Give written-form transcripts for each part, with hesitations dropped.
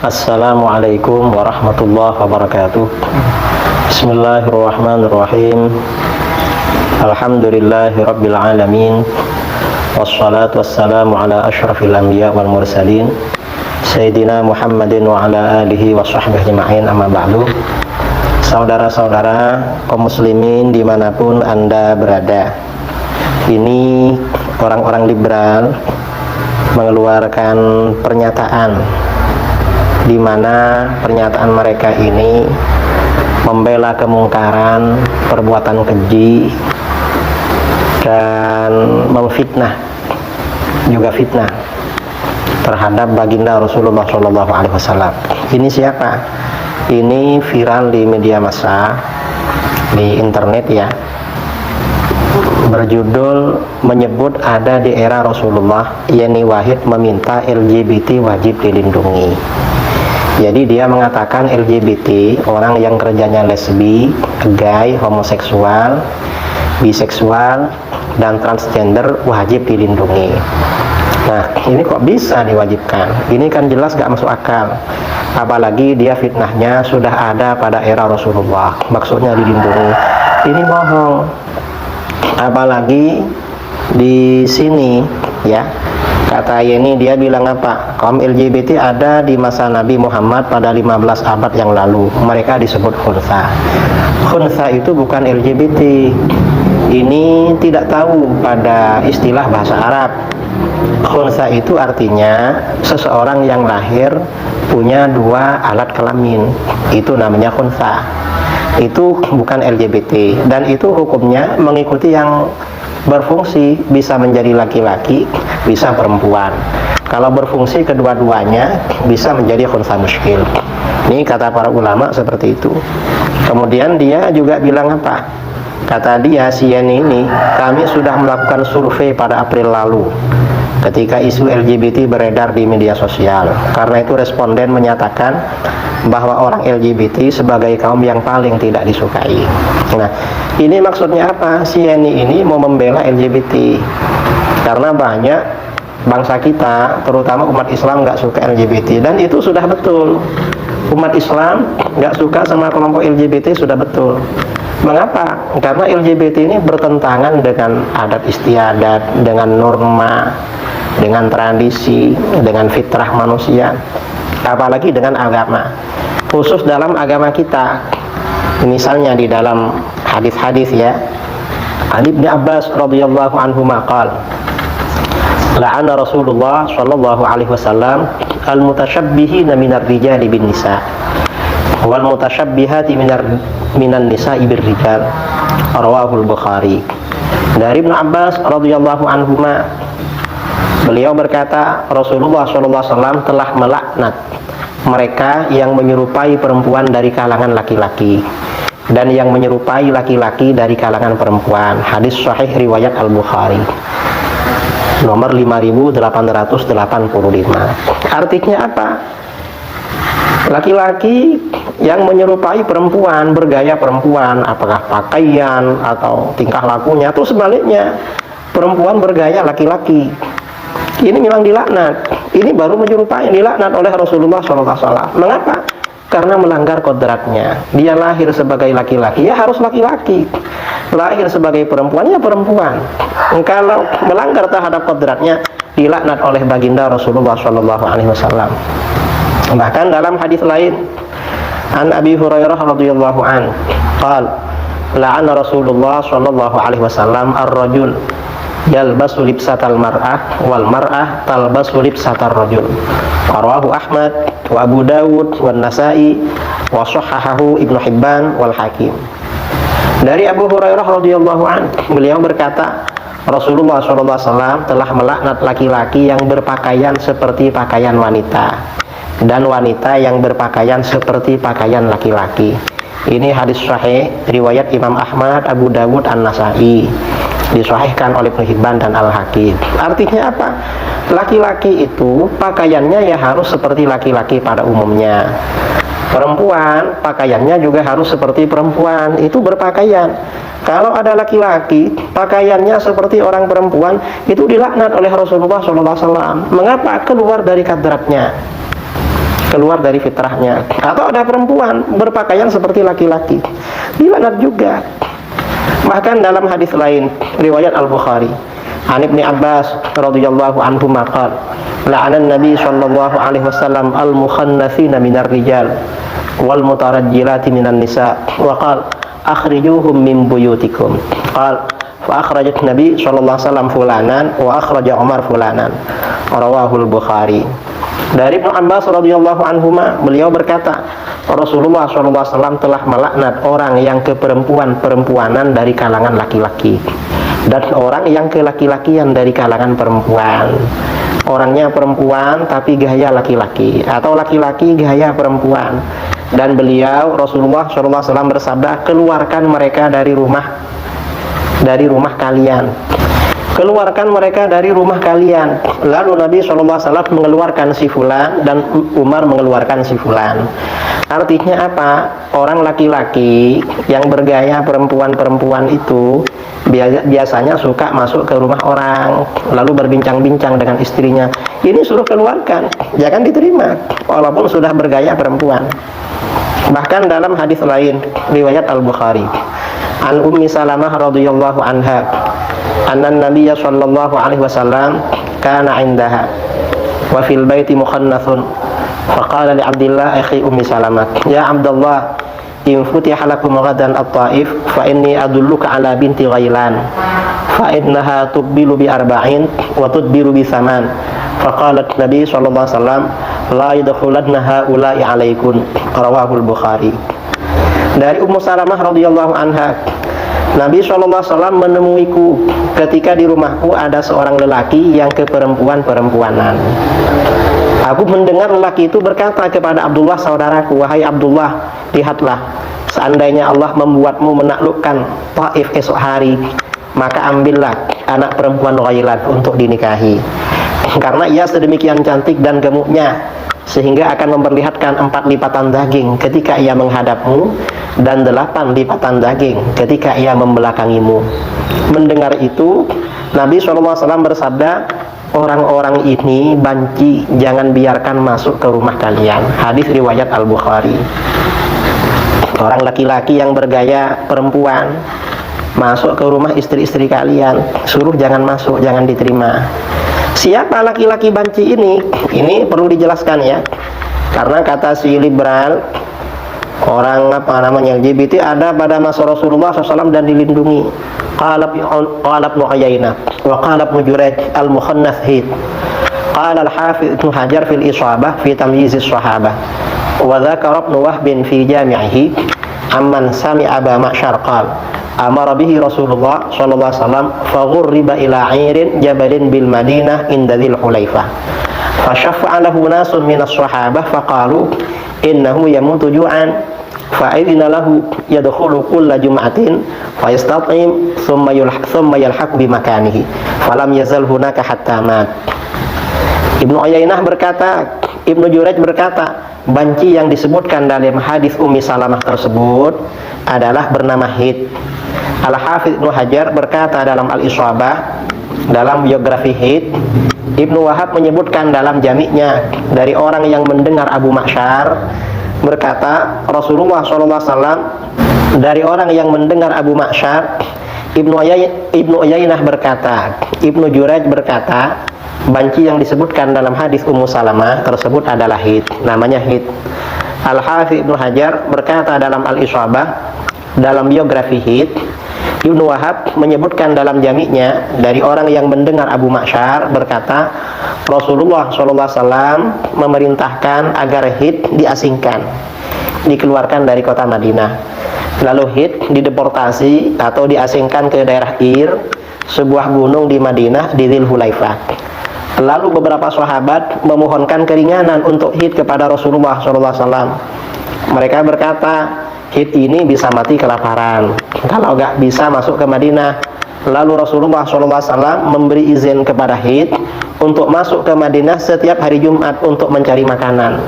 Assalamualaikum warahmatullahi wabarakatuh. Bismillahirrahmanirrahim. Alhamdulillahi rabbil alamin. Wassalatu wassalamu ala asyrafil anbiya wal mursalin Sayyidina Muhammadin wa ala alihi wa sahbihi ajma'in, amma ba'du. Saudara-saudara kaum muslimin dimanapun Anda berada, ini orang-orang liberal mengeluarkan pernyataan di mana pernyataan mereka ini membela kemungkaran, perbuatan keji, dan memfitnah, juga fitnah terhadap baginda Rasulullah SAW. Ini siapa? Ini viral di media massa, di internet ya, berjudul menyebut ada di era Rasulullah Yeni Wahid meminta LGBT wajib dilindungi. Jadi dia mengatakan LGBT, orang yang kerjanya lesbi, gay, homoseksual, biseksual, dan transgender wajib dilindungi. Nah, ini kok bisa diwajibkan? Ini kan jelas gak masuk akal. Apalagi dia fitnahnya sudah ada pada era Rasulullah, maksudnya dilindungi. Ini bohong. Apalagi di sini ya, kata Yeni, dia bilang apa? Kaum LGBT ada di masa Nabi Muhammad pada 15 abad yang lalu. Mereka disebut khunsa. Khunsa itu bukan LGBT. Ini tidak tahu pada istilah bahasa Arab. Khunsa itu artinya seseorang yang lahir punya dua alat kelamin. Itu namanya khunsa. Itu bukan LGBT. Dan itu hukumnya mengikuti yang berfungsi, bisa menjadi laki-laki, bisa perempuan. Kalau berfungsi kedua-duanya bisa menjadi khunsa muskil. Ini kata para ulama seperti itu. Kemudian dia juga bilang apa? Kata dia, si Yeni ini, kami sudah melakukan survei pada April lalu ketika isu LGBT beredar di media sosial. Karena itu responden menyatakan bahwa orang LGBT sebagai kaum yang paling tidak disukai. Nah, ini maksudnya apa? Si Yeni ini mau membela LGBT karena banyak bangsa kita, terutama umat Islam, nggak suka LGBT, dan itu sudah betul. Umat Islam nggak suka sama kelompok LGBT sudah betul. Mengapa? Karena LGBT ini bertentangan dengan adat istiadat, dengan norma, dengan tradisi, dengan fitrah manusia, apalagi dengan agama. Khusus dalam agama kita, misalnya di dalam hadis-hadis ya, Ali bin Abbas radhiyallahu anhu maqal, la'ana Rasulullah sallallahu alaihi wasallam al-mutasyabbihina minar rijali bin nisa wal mutasyabbihati minan nisa'i bir rijal, rawahul Bukhari. Dari Ibnu Abbas radhiyallahu anhuma, beliau berkata, Rasulullah SAW telah melaknat mereka yang menyerupai perempuan dari kalangan laki-laki dan yang menyerupai laki-laki dari kalangan perempuan. Hadis sahih riwayat Al-Bukhari nomor 5885. Artinya apa? Laki-laki yang menyerupai perempuan, bergaya perempuan, apakah pakaian atau tingkah lakunya, atau sebaliknya perempuan bergaya laki-laki, ini memang dilaknat. Ini baru menyerupai, dilaknat oleh Rasulullah SAW. Mengapa? Karena melanggar kodratnya. Dia lahir sebagai laki-laki, ya harus laki-laki. Lahir sebagai perempuan, ya perempuan. Kalau melanggar terhadap kodratnya, dilaknat oleh baginda Rasulullah SAW. Bahkan dalam hadis lain, an Abi Hurairah radhiyallahu an, qala la'ana Rasulullah sallallahu alaihi wasallam ar-rajul yalbasu libsatal mar'ah wal mar'ah talbasu libsatar rajul. Rawahu Ahmad wa Abu Dawud wa Nasa'i wa sahhahahu Ibnu Hibban wal Hakim. Dari Abu Hurairah radhiyallahu an, beliau berkata, Rasulullah SAW telah melaknat laki-laki yang berpakaian seperti pakaian wanita dan wanita yang berpakaian seperti pakaian laki-laki. Ini hadis sahih riwayat Imam Ahmad, Abu Dawud, An-Nasa'i, disahihkan oleh Ibnu Hibban dan Al-Hakim. Artinya apa? Laki-laki itu pakaiannya ya harus seperti laki-laki pada umumnya. Perempuan pakaiannya juga harus seperti perempuan, itu berpakaian. Kalau ada laki-laki pakaiannya seperti orang perempuan, itu dilaknat oleh Rasulullah SAW. Mengapa? Keluar dari kadratnya. keluar dari fitrahnya. Atau ada perempuan berpakaian seperti laki-laki, dilaknat juga. Bahkan dalam hadis lain riwayat Al-Bukhari, An Ibnu Abbas radhiyallahu anhu maqal, la'anan Nabi sallallahu alaihi wasallam al-mukhannatsina minar rijal wal mutarajjilati minan nisa wa qala akhrijuhum min buyutikum. Qala fa akhrajat Nabi sallallahu alaihi wasallam fulanan wa akhraja Umar fulanan. Rawahul Bukhari. Dari Ibnu Abbas radhiyallahu anhuma, beliau berkata, Rasulullah SAW telah melaknat orang yang keperempuan-perempuanan dari kalangan laki-laki dan orang yang kelaki-lakian dari kalangan perempuan. Orangnya perempuan tapi gaya laki-laki, atau laki-laki gaya perempuan. Dan beliau Rasulullah SAW bersabda, keluarkan mereka dari rumah kalian. Keluarkan mereka dari rumah kalian. Lalu Nabi SAW mengeluarkan si fulan dan Umar mengeluarkan si fulan. Artinya apa? Orang laki-laki yang bergaya perempuan-perempuan itu biasanya suka masuk ke rumah orang, lalu berbincang-bincang dengan istrinya. Ini suruh keluarkan, jangan diterima, walaupun sudah bergaya perempuan. Bahkan dalam hadis lain riwayat Al-Bukhari, An Ummi Salamah radhiyallahu anha, anna Nabiya sallallahu alaihi wasallam kana indaha wa fil baiti mukhannathun faqala li Abdillah akhi Ummi Salamah, ya Abdullah, in futiha lakum ghadan at-Taif fa inni adulluka ala binti Ghailan fa innaha tuqbilu bi arba'in wa tudbiru bi saman. Faqalat Nabi sallallahu alaihi wasallam, la yadkhulanna haula'i alaikum. Rawahul Bukhari. Dari Ummu Salamah radhiyallahu anha, Nabi SAW menemuiku ketika di rumahku ada seorang lelaki yang keperempuan-perempuanan. Aku mendengar lelaki itu berkata kepada Abdullah saudaraku, wahai Abdullah, lihatlah, seandainya Allah membuatmu menaklukkan Taif esok hari, maka ambillah anak perempuan Ghailan untuk dinikahi, karena ia sedemikian cantik dan gemuknya sehingga akan memperlihatkan 4 lipatan daging ketika ia menghadapmu dan 8 lipatan daging ketika ia membelakangimu. Mendengar itu, Nabi SAW bersabda, orang-orang ini banci, jangan biarkan masuk ke rumah kalian. Hadis riwayat Al-Bukhari. Orang laki-laki yang bergaya perempuan masuk ke rumah istri-istri kalian, suruh jangan masuk, jangan diterima. Siapa laki-laki banci ini? Ini perlu dijelaskan ya, karena kata si liberal, orang LGBT ada pada masa Rasulullah SAW dan dilindungi. Qala Ibnu Uyainah wa qala Ibnu Jurayj al-mukhannath hid. Qala al-Hafiz Ibnu Hajar fil Isabah fi tamyiz as-sahabah wa dzakara Ibnu Wahb fi jami'ihi amman sami'a Aba Ma'syar qala amara bihi Rasulullah sallallahu alaihi wasallam fa ghurriba ila 'airin jabalin bil Madinah inda Dzil Hulaifah fa syaffa'a lahu nasun min as-sahabah fa qalu innahu yamutu ju'an fa idna lahu yadkhulu kulla jum'atin fa yastat'im thumma yalhaq bi makanihi falam yazal hunaka hatta mat. Ibnu Uyainah berkata, Ibnu Jurayj berkata, banci yang disebutkan dalam hadis Ummi Salamah tersebut adalah bernama Hid. Al-Hafiz Ibnu Hajar berkata dalam Al-Isabah, dalam biografi Hid, Ibnu Wahab menyebutkan dalam jami'nya dari orang yang mendengar Abu Ma'syar berkata, Rasulullah SAW dari orang yang mendengar Abu Ma'syar. Ibnu Uyainah berkata, Ibnu Jurayj berkata, banci yang disebutkan dalam hadis Ummu Salamah tersebut adalah Hid, namanya Hid. Al-Hafiz Ibnu Hajar berkata dalam Al-Isabah, dalam biografi Hid, Ibnu Wahab menyebutkan dalam jami'nya dari orang yang mendengar Abu Ma'syar berkata, Rasulullah SAW memerintahkan agar Hid diasingkan, dikeluarkan dari kota Madinah. Lalu Hid dideportasi atau diasingkan ke daerah Ir, sebuah gunung di Madinah di Dzil Hulaifah. Lalu beberapa sahabat memohonkan keringanan untuk Hid kepada Rasulullah SAW. Mereka berkata, Hid ini bisa mati kelaparan kalau nggak bisa masuk ke Madinah. Lalu Rasulullah SAW memberi izin kepada Hid untuk masuk ke Madinah setiap hari Jumat untuk mencari makanan.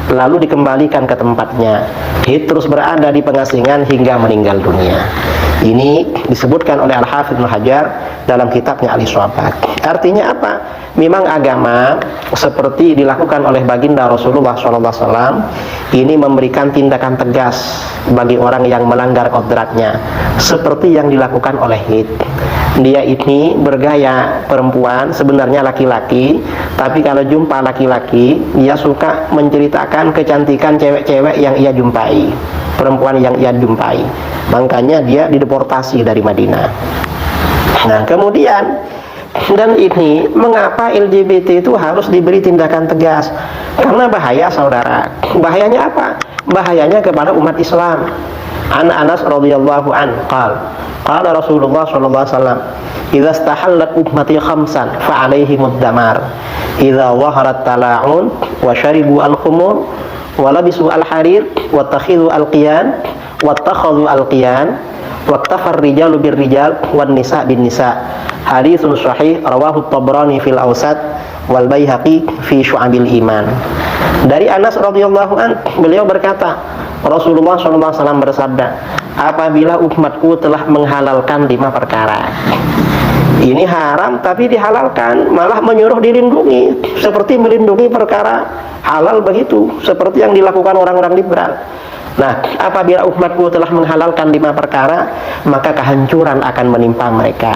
lalu dikembalikan ke tempatnya. Hid terus berada di pengasingan hingga meninggal dunia. Ini disebutkan oleh Al-Hafidz Ibnu Hajar dalam kitabnya Al-Iswabat. Artinya apa? Memang agama seperti dilakukan oleh baginda Rasulullah SAW ini memberikan tindakan tegas bagi orang yang melanggar kodratnya, seperti yang dilakukan oleh Hid. Dia ini bergaya perempuan, sebenarnya laki-laki, tapi kalau jumpa laki-laki dia suka menceritakan kecantikan cewek-cewek yang ia jumpai, perempuan yang ia jumpai. Makanya dia dideportasi dari Madinah. Nah kemudian, dan ini mengapa LGBT itu harus diberi tindakan tegas? Karena bahaya, saudara. Bahayanya apa? Bahayanya kepada umat Islam. An Anas radhiyallahu an qala Rasulullah sallallahu alaihi wasallam, "Idza istahallat ummati khamsan fa 'alaihimud damar. Idza zaharat tala'un wa syaribu al-khumur wa labisu al-harir wa takhidhu al-qiyan wa takhadhu al-qiyan wa tafar rijalu bir rijal wan nisa bin nisa." Haditsun sahih rawahu Tabrani fil Awsat wal Baihaqi fi Syu'abil Iman. Dari Anas radhiyallahu an, beliau berkata, Rasulullah SAW bersabda, apabila umatku telah menghalalkan 5 perkara. Ini haram tapi dihalalkan, malah menyuruh dilindungi, seperti melindungi perkara halal begitu, seperti yang dilakukan orang-orang liberal. Nah, apabila umatku telah menghalalkan 5 perkara, maka kehancuran akan menimpa mereka.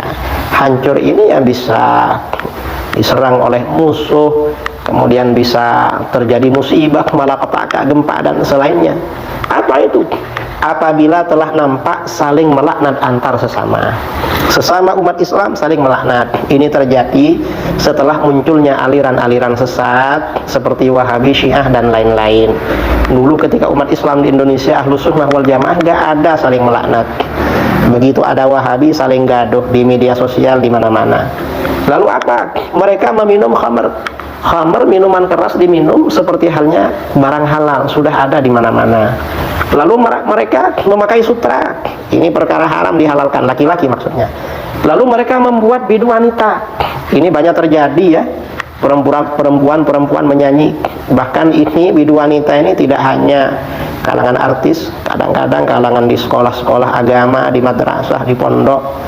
Hancur ini yang bisa diserang oleh musuh, kemudian bisa terjadi musibah, malapetaka, gempa dan selainnya. Apa itu? Apabila telah nampak saling melaknat antar sesama umat Islam saling melaknat. Ini terjadi setelah munculnya aliran-aliran sesat seperti Wahabi, Syiah dan lain-lain. Dulu ketika umat Islam di Indonesia Ahlus Sunnah wal Jamaah gak ada saling melaknat. Begitu ada Wahabi saling gaduh di media sosial di mana-mana. Lalu apa? Mereka meminum khamr. Khamr, minuman keras diminum seperti halnya barang halal, sudah ada di mana-mana. Lalu mereka memakai sutra. Ini perkara haram dihalalkan, laki-laki maksudnya. Lalu mereka membuat bidu wanita. Ini banyak terjadi ya. Perempuan menyanyi. Bahkan ini bidu wanita ini tidak hanya kalangan artis, kadang-kadang kalangan di sekolah-sekolah agama, di madrasah, di pondok,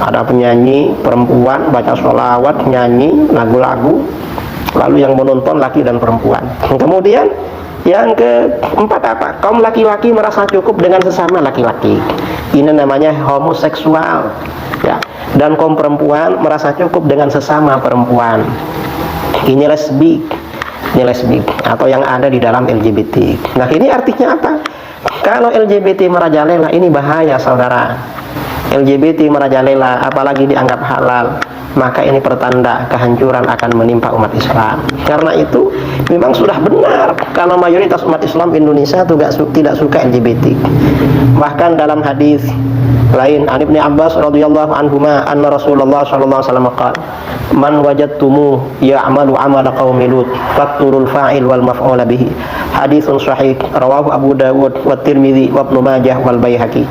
ada penyanyi perempuan baca sholawat, nyanyi lagu-lagu, lalu yang menonton laki dan perempuan. Kemudian yang keempat apa? Kaum laki-laki merasa cukup dengan sesama laki-laki, ini namanya homoseksual ya. Dan kaum perempuan merasa cukup dengan sesama perempuan, ini lesbik atau yang ada di dalam LGBT. Nah ini artinya apa? Kalau LGBT merajalela, ini bahaya saudara. LGBT merajalela apalagi dianggap halal, maka ini pertanda kehancuran akan menimpa umat Islam. Karena itu memang sudah benar kalau mayoritas umat Islam Indonesia tidak suka LGBT. Bahkan dalam hadis lain, an Ibnu Abbas radhiyallahu anhuma anna Rasulullah sallallahu alaihi wasallam qala, man wajadtumu ya'malu 'amala qaumi Lut faqtulul fa'il wal maf'ul bihi. Haditsun sahih rawahu Abu Dawud wa Tirmidzi wa Ibnu Majah wal Baihaqi.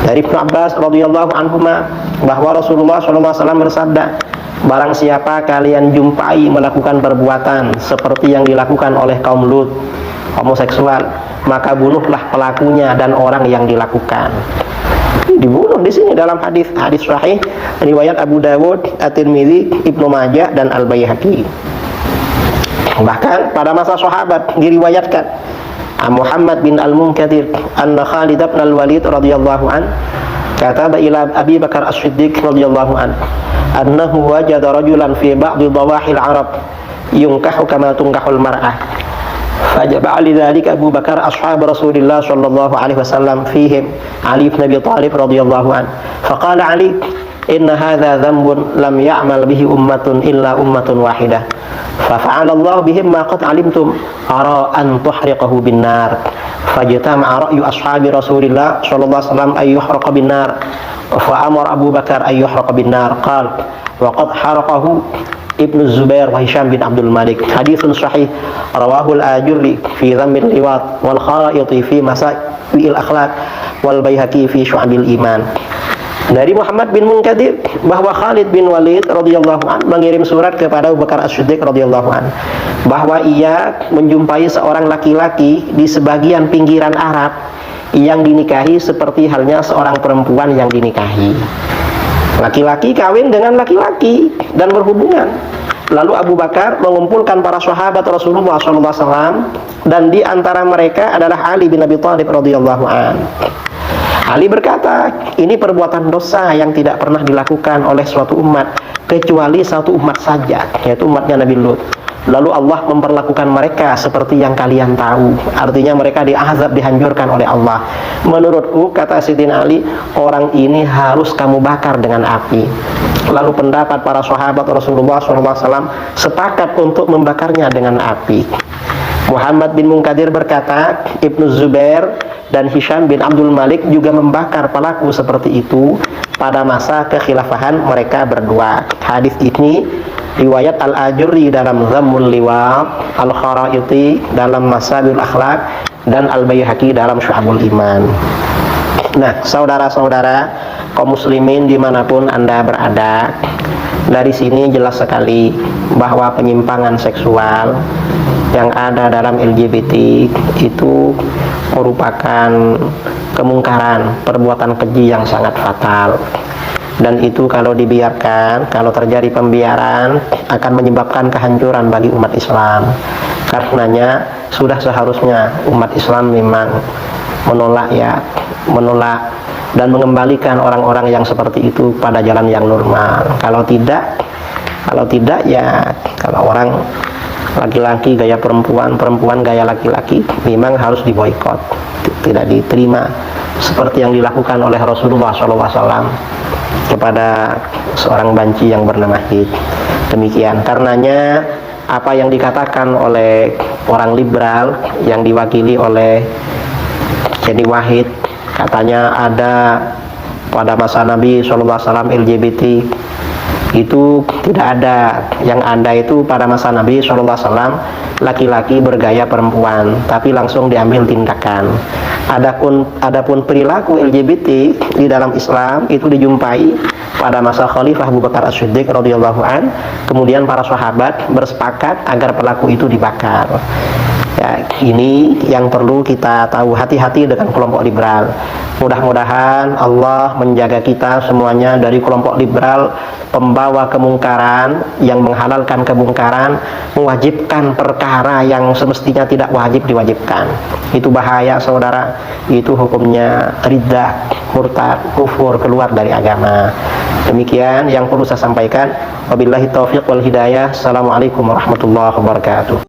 Dari Ibnu Abbas radhiyallahu anhuma bahwa Rasulullah sallallahu alaihi wasallam bersabda, barang siapa kalian jumpai melakukan perbuatan seperti yang dilakukan oleh kaum Lut, homoseksual, maka bunuhlah pelakunya dan orang yang dilakukan. Dibunuh di sini dalam hadis sahih riwayat Abu Dawud, At-Tirmidzi, Ibnu Majah dan Al-Baihaqi. Bahkan pada masa sahabat diriwayatkan Muhammad bin Al-Munkadir anna Khalid bin Al-Walid radhiyallahu an kataba ila Abi Bakar As-Siddiq radhiyallahu an annahu wajada rajulan fi ba'd dawahil Arab yunkahu kama tunkahul mar'ah. Fajaba lidzalika Abu Bakar ashab Rasulillah sallallahu alaihi wasallam fihim Ali bin Abi Thalib radhiyallahu an. Faqala Ali, inna hadza dhanbun lam ya'mal bihi ummatun illa ummatun wahidah. Fafa'ala Allah bihim ma qad alimtum ara an tuhriqahu bin nar. Fajtama'a ra'yu ashabi Rasulillah sallallahu alaihi wasallam ay yuhraqa bin nar. Fa amara Abu Bakar ay yuhraqa bin nar. Qala wa qad haraqahu Ibnu Zubair wa Hisham bin Abdul Malik. Haditsun sahih rawahu al-Ajurri fi dhammil liwat wal Kharaiti fi masail akhlaq wal Baihaqi fi Syu'abil Iman. Dari Muhammad bin Munkadir bahwa Khalid bin Walid radhiyallahu an mengirim surat kepada Abu Bakar As-Siddiq radhiyallahu an bahwa ia menjumpai seorang laki-laki di sebagian pinggiran Arab yang dinikahi seperti halnya seorang perempuan yang dinikahi. Laki-laki kawin dengan laki-laki dan berhubungan. Lalu Abu Bakar mengumpulkan para sahabat Rasulullah SAW, dan di antara mereka adalah Ali bin Abi Thalib radhiyallahu an. Ali berkata, ini perbuatan dosa yang tidak pernah dilakukan oleh suatu umat kecuali satu umat saja, yaitu umatnya Nabi Lut. Lalu Allah memperlakukan mereka seperti yang kalian tahu. Artinya mereka diazab, dihancurkan oleh Allah. Menurutku, kata Sayyidina Ali, orang ini harus kamu bakar dengan api. Lalu pendapat para sahabat Rasulullah SAW sepakat untuk membakarnya dengan api. Muhammad bin Munkadir berkata, Ibnu Zubair dan Hisham bin Abdul Malik juga membakar pelaku seperti itu pada masa kekhilafahan mereka berdua. Hadis ini riwayat Al-Ajurri dalam Zammul Liwa, Al-Kharaiti dalam Masabil Akhlaq, dan Al-Baihaqi dalam Syu'abul Iman. Nah, saudara-saudara kaum muslimin dimanapun Anda berada, dari sini jelas sekali bahwa penyimpangan seksual yang ada dalam LGBT itu merupakan kemungkaran, perbuatan keji yang sangat fatal. Dan itu kalau dibiarkan, kalau terjadi pembiaran, akan menyebabkan kehancuran bagi umat Islam. Karenanya sudah seharusnya umat Islam memang menolak dan mengembalikan orang-orang yang seperti itu pada jalan yang normal. Kalau tidak ya, kalau orang laki-laki gaya perempuan, perempuan gaya laki-laki, memang harus diboikot, tidak diterima, seperti yang dilakukan oleh Rasulullah SAW kepada seorang banci yang bernama Hid. Demikian, karenanya apa yang dikatakan oleh orang liberal yang diwakili oleh Yeni Wahid, katanya ada pada masa Nabi SAW LGBT, itu tidak ada. Yang ada itu pada masa Nabi SAW laki-laki bergaya perempuan, tapi langsung diambil tindakan. Adapun perilaku LGBT di dalam Islam itu dijumpai pada masa Khalifah Abu Bakar As-Siddiq radhiyallahu an. Kemudian para sahabat bersepakat agar pelaku itu dibakar. Ya, ini yang perlu kita tahu, hati-hati dengan kelompok liberal. Mudah-mudahan Allah menjaga kita semuanya dari kelompok liberal, pembawa kemungkaran, yang menghalalkan kemungkaran, mewajibkan perkara yang semestinya tidak wajib diwajibkan. Itu bahaya, saudara. Itu hukumnya riddah, murtad, kufur, keluar dari agama. Demikian yang perlu saya sampaikan. Wabillahi taufiq wal hidayah. Assalamualaikum warahmatullahi wabarakatuh.